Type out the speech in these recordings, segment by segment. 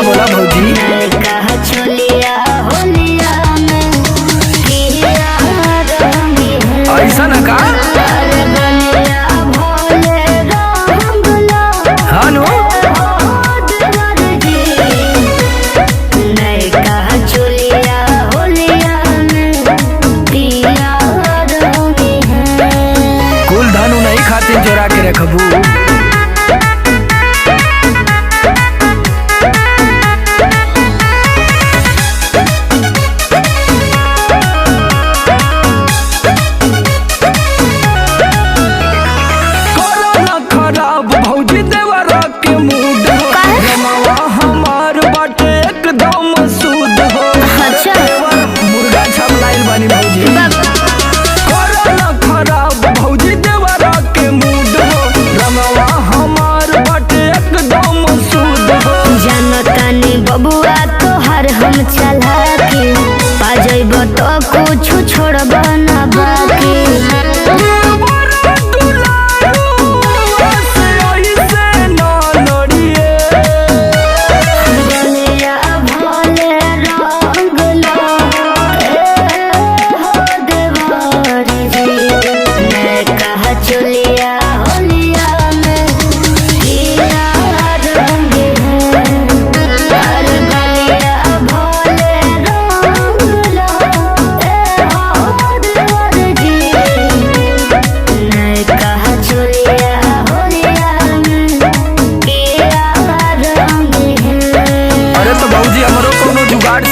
बोला भौजी ऐसा न का हाँ नो कुल धनु नहीं खातिर चोरा के रखबू। बबुआ तो हर हम चला के पाजब तो कुछ छोड़ब ना बाकी।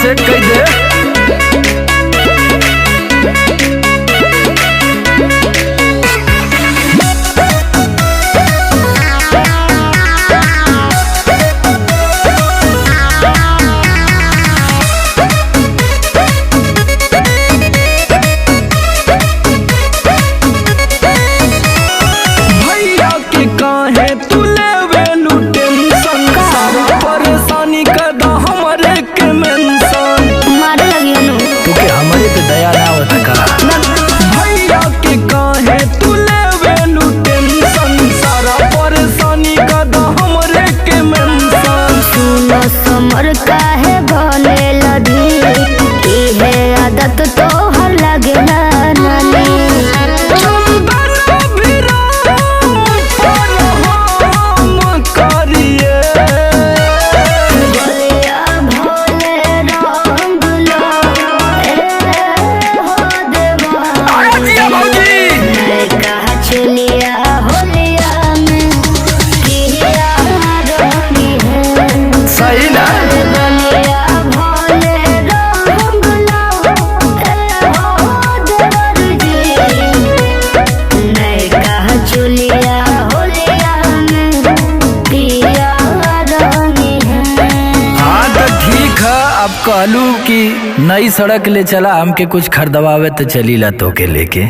सेट कर दे भैया के काहे तू लेवे टेंशन सारा परेशानी कर दा हमरे के दया ना होता का भैया के काहे तू लेवे टेंशन सारा परेशानी का दा हमरे के मेंशन। सुनो समर काहे भले लधी इहे आदत तो हर लगेला नानी। अब कहलू कि नई सड़क ले चला हमके कुछ खरीदवावे तो चली ला तो के लेके।